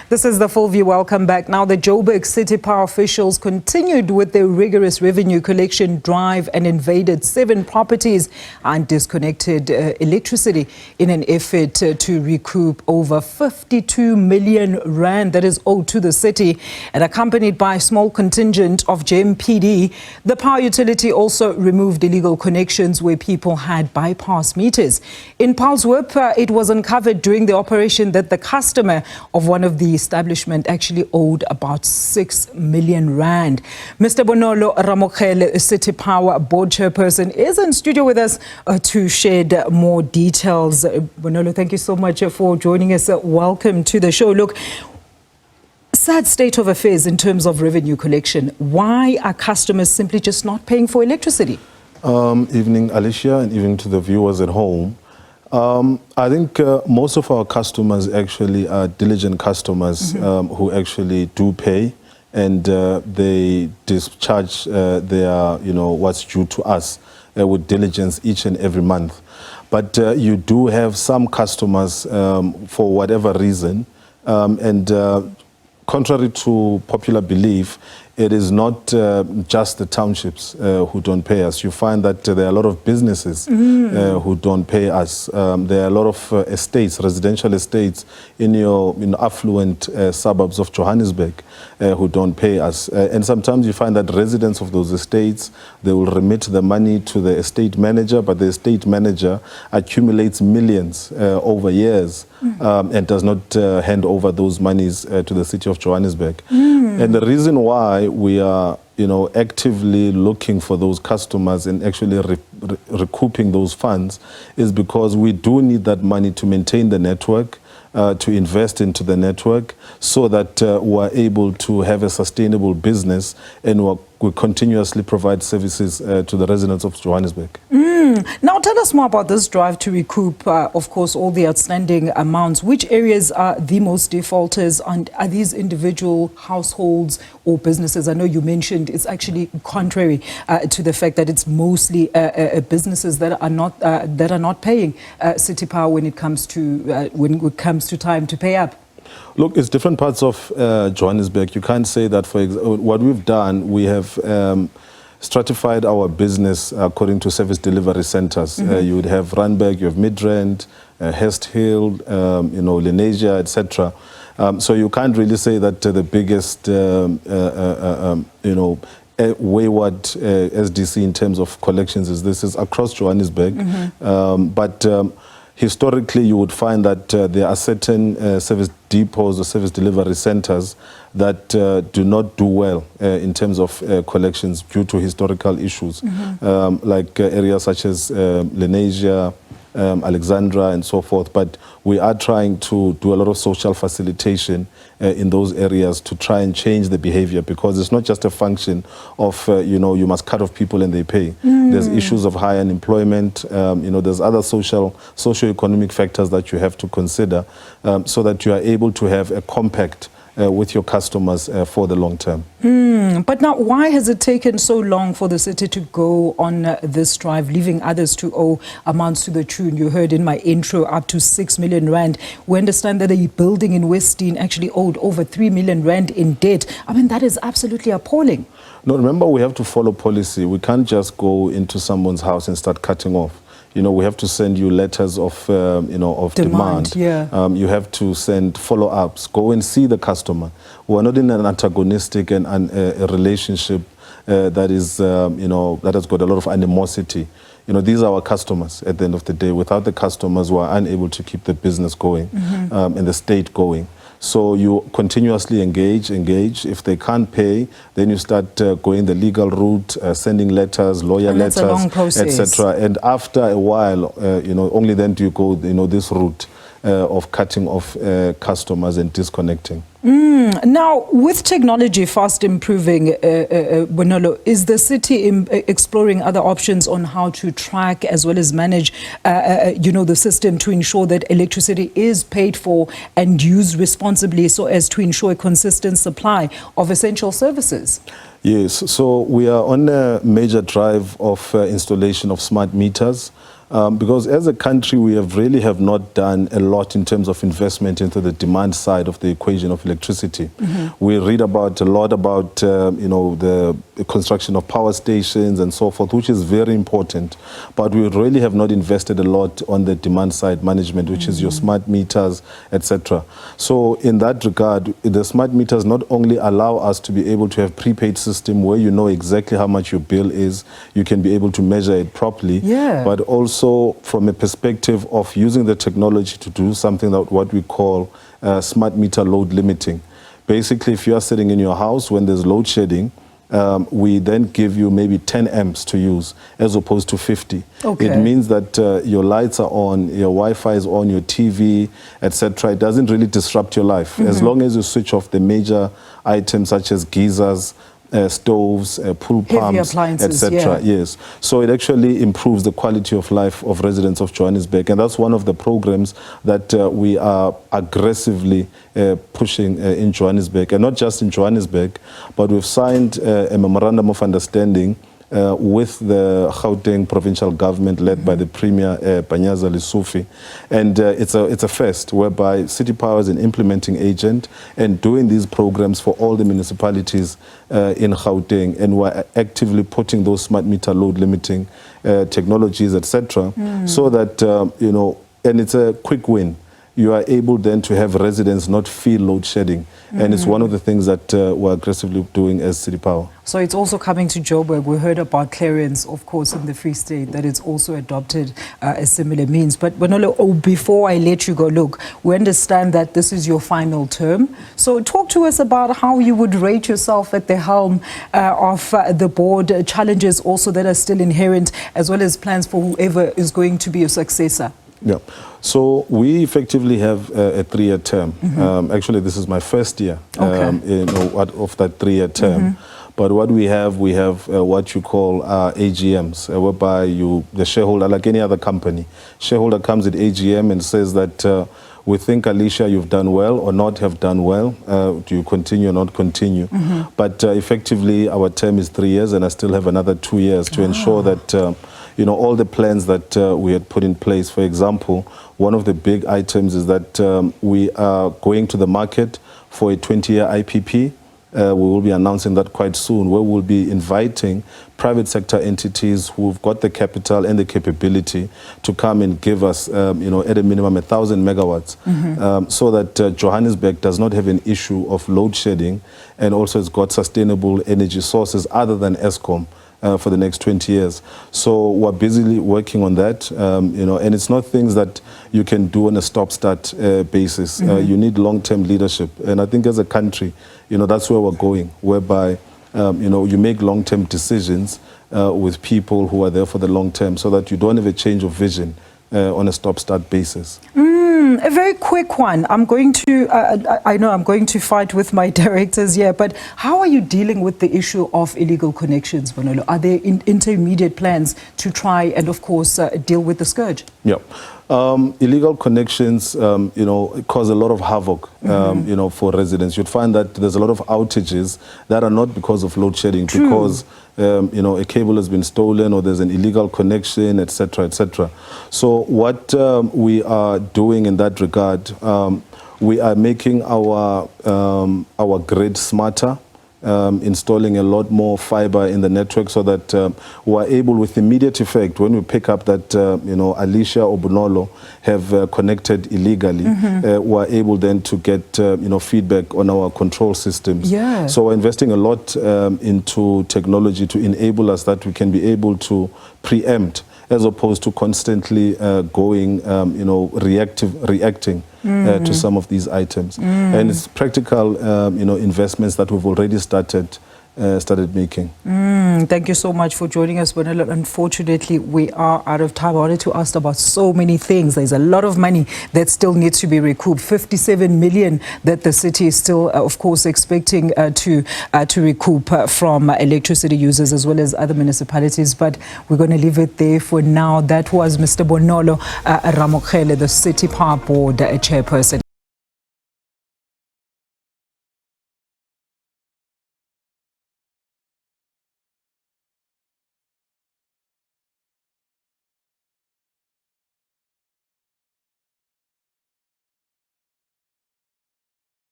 This is the Full View. Welcome back. Now, the Joburg City Power Officials continued with their rigorous revenue collection drive and invaded 7 properties and disconnected electricity in an effort to recoup over 52 million rand that is owed to the city. And accompanied by a small contingent of JMPD, the power utility also removed illegal connections where people had bypass meters. In Paarlshoop, it was uncovered during the operation that the customer of one of the establishment actually owed about 6 million rand. Mr. Bonolo Ramokhele, City Power Board Chairperson, is in studio with us to shed more details. Bonolo, thank you so much for joining us. Welcome to the show. Look, sad state of affairs in terms of revenue collection. Why are customers simply just not paying for electricity? Evening, Alicia, and evening to the viewers at home. I think most of our customers actually are diligent customers who actually do pay, and they discharge their, what's due to us with diligence each and every month. But you do have some customers, for whatever reason, and contrary to popular belief, it is not just the townships who don't pay us. You find that there are a lot of businesses who don't pay us. There are a lot of estates, residential estates in affluent suburbs of Johannesburg who don't pay us. And sometimes you find that residents of those estates, they will remit the money to the estate manager, but the estate manager accumulates millions over years and does not hand over those monies to the city of Johannesburg. And the reason why we are, actively looking for those customers and actually recouping those funds is because we do need that money to maintain the network, to invest into the network, so that we're able to have a sustainable business and we continuously provide services to the residents of Johannesburg. Now, tell us more about this drive to recoup, of course, all the outstanding amounts. Which areas are the most defaulters, and are these individual households or businesses? I know you mentioned it's actually contrary to the fact that it's mostly businesses that are not paying City Power when it comes to time to pay up. Look, it's different parts of Johannesburg. You can't say that, for example, what we've done, we have stratified our business according to service delivery centers. You would have Randburg, you have Midrand, Hest Hill, Lenasia, etc. So you can't really say that the biggest, wayward SDC in terms of collections is across Johannesburg. But historically, you would find that there are certain service depots or service delivery centers that do not do well in terms of collections due to historical issues, like areas such as Lenasia, Alexandra, and so forth. But we are trying to do a lot of social facilitation in those areas to try and change the behavior, because it's not just a function of, you must cut off people and they pay. There's issues of high unemployment. There's other socio-economic factors that you have to consider so that you are able to have a compact with your customers for the long term. But now, why has it taken so long for the city to go on this drive, leaving others to owe amounts to the tune, you heard in my intro, up to 6 million rand? We understand that the building in Westdene actually owed over 3 million rand in debt. I mean, that is absolutely appalling. No, remember, we have to follow policy. We can't just go into someone's house and start cutting off. We have to send you letters of, demand. Yeah. You have to send follow-ups. Go and see the customer. We're not in an antagonistic and a relationship that is, that has got a lot of animosity. These are our customers at the end of the day. Without the customers, we're unable to keep the business going and the state going. So you continuously engage. If they can't pay, then you start going the legal route, sending letters, lawyer letters, etc. And after a while, only then do you go, this route of cutting off customers and disconnecting. Now, with technology fast improving, Bonolo, is the city exploring other options on how to track as well as manage, the system to ensure that electricity is paid for and used responsibly so as to ensure a consistent supply of essential services? Yes, so we are on a major drive of installation of smart meters. Because as a country, we really have not done a lot in terms of investment into the demand side of the equation of electricity. We read a lot about the construction of power stations and so forth, which is very important. But we really have not invested a lot on the demand side management, which is your smart meters, etc. So in that regard, the smart meters not only allow us to be able to have prepaid system where you know exactly how much your bill is, you can be able to measure it properly, but also from a perspective of using the technology to do something that what we call smart meter load limiting. Basically, if you are sitting in your house when there's load shedding, we then give you maybe 10 amps to use as opposed to 50. It means that your lights are on, your Wi-Fi is on, your TV, etc. It doesn't really disrupt your life. As long as you switch off the major items such as geysers, stoves, pool pumps, etc. Yes. So it actually improves the quality of life of residents of Johannesburg. And that's one of the programs that we are aggressively pushing in Johannesburg. And not just in Johannesburg, but we've signed a memorandum of understanding with the Gauteng provincial government led by the Premier Panyaza Lesufi. And it's a first whereby City Power is an implementing agent and doing these programs for all the municipalities in Gauteng. And we're actively putting those smart meter load limiting technologies, etc. So that, and it's a quick win. You are able then to have residents not feel load shedding. And it's one of the things that we're aggressively doing as City Power. So it's also coming to Joburg. We heard about Clarence, of course, in the Free State, that it's also adopted a similar means. But Bonolo, before I let you go, look, we understand that this is your final term. So talk to us about how you would rate yourself at the helm of the board, challenges also that are still inherent, as well as plans for whoever is going to be your successor. Yeah, so we effectively have a 3-year term. Actually, this is my first year of that 3-year term. But what we have what you call AGMs, whereby the shareholder, like any other company, shareholder comes at AGM and says that we think, Alicia, you've done well or not have done well. Do you continue or not continue? But effectively, our term is 3 years, and I still have another 2 years to ensure that all the plans that we had put in place. For example, one of the big items is that we are going to the market for a 20-year IPP. We will be announcing that quite soon, where we'll be inviting private sector entities who've got the capital and the capability to come and give us, at a minimum, 1,000 megawatts, so that Johannesburg does not have an issue of load shedding, and also it's got sustainable energy sources other than Eskom. For the next 20 years. So we're busily working on that, and it's not things that you can do on a stop-start basis. You need long-term leadership. And I think as a country, that's where we're going, whereby, you make long-term decisions with people who are there for the long term so that you don't have a change of vision on a stop-start basis. A very quick one. I'm going to, I know I'm going to fight with my directors here, but how are you dealing with the issue of illegal connections, Bonolo? Are there intermediate plans to try and, of course, deal with the scourge? Yeah. Illegal connections, cause a lot of havoc, for residents. You'd find that there's a lot of outages that are not because of load shedding, because, a cable has been stolen or there's an illegal connection, etc., etc. So what we are doing in that regard, we are making our grid smarter. Installing a lot more fiber in the network so that we're able, with immediate effect, when we pick up that Alicia or Bonolo have connected illegally, we're able then to get feedback on our control systems. So we're investing a lot into technology to enable us that we can be able to preempt, as opposed to constantly going, reacting to some of these items. And it's practical, investments that we've already started making. Thank you so much for joining us, Bonolo. Unfortunately, we are out of time. I wanted to ask about so many things. There's a lot of money that still needs to be recouped. 57 million that the city is still, of course, expecting to recoup from electricity users as well as other municipalities. But we're going to leave it there for now. That was Mr. Bonolo Ramokhele, the City Power Board chairperson.